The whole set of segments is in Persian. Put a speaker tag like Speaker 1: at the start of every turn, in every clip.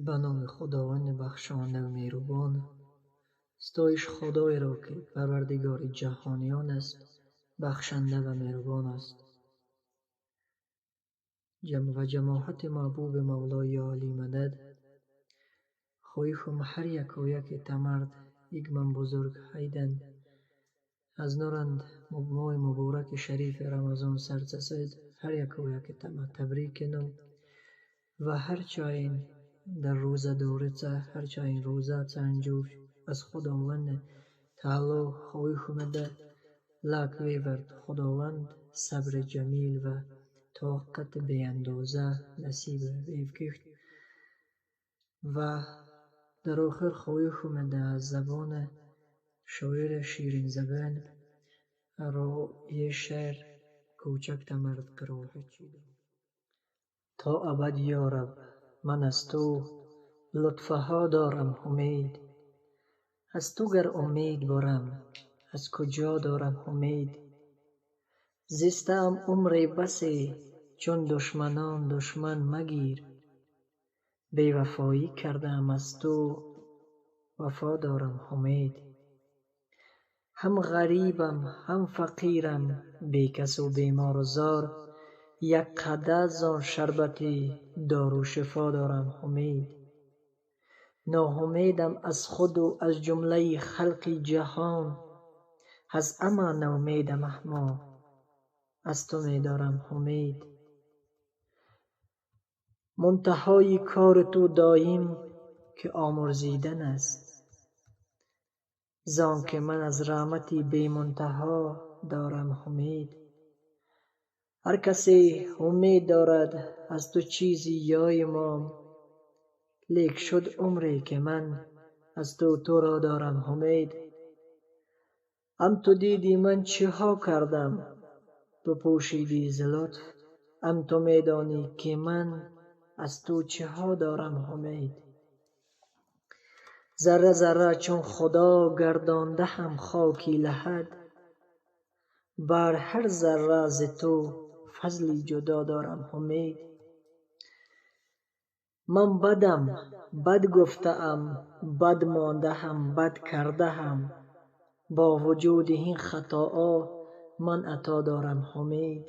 Speaker 1: به نام خداوند بخشنده و مهربان. ستایش خدای را که پروردگار جهانیان است، بخشنده و مهربان است. جمع و جماعت محبوب مولای عالی مدد، خواهیم هر یک و یک تمرد یک من بزرگ هیدن از نورند ماه مبارک شریف رمضان سرچسید هر یک و یک تبریک کنم و هر چاین در روزه دورته هر چاین روزه چنجور از خداوند تعالی خواهیم ده لک ویورد خداوند صبر جمیل و طاقت بی اندازه نصیب ویفکیخت و در آخر خواهیم ده از زبان شاعر شیرین زبان را یه شعر کوچک تمرد قرائت چیدم. تا ابد یا رب من از تو لطفه ها دارم امید، از تو گر امید برم از کجا دارم امید. زیستم عمری بسی چون دشمنان دشمن مگیر، بی وفایی کردم از تو وفا دارم امید. هم غریبم هم فقیرم بی کس و بیمار و زار، یک قدح زان شربتی دارو شفا دارم امید. ناامیدم از خود و از جمله خلق جهان، از همه ناامیدم اما از تو می دارم امید. منتهای کار تو دایم که آمرزیدن است، زان که من از رحمتی بی منتها دارم امید. هر کسی امید دارد از تو چیزی یا امام، لیک شد عمری که من از تو را دارم امید. هم تو دیدی من چه ها کردم تو پوشیدی ز لطف، هم تو می دانی که من از تو چه ها دارم امید. ذره ذره چون خدا گردانده هم خاکی لحد، بر هر ذره ز تو فضلی جدا دارم امید. من بدم بد گفته ام بد مانده هم بد کرده هم، با وجود این خطاها من عطا دارم امید.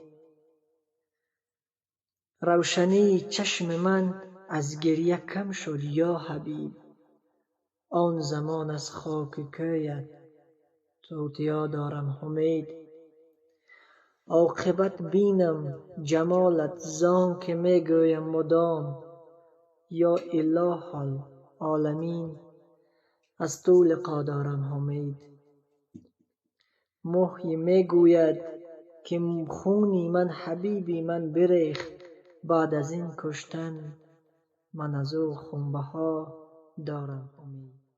Speaker 1: روشنی چشم من از گریه کم شد یا حبیب، آن زمان از خاک کویت توتیا دارم امید. عاقبت بینم جمالت زان که می گویم مدام، یا اله العالمین از تو لقا دارم امید. محیی می گوید که خونی من حبیبی من بریخت، بعد از این کشتن من از او خونبها دارم امید.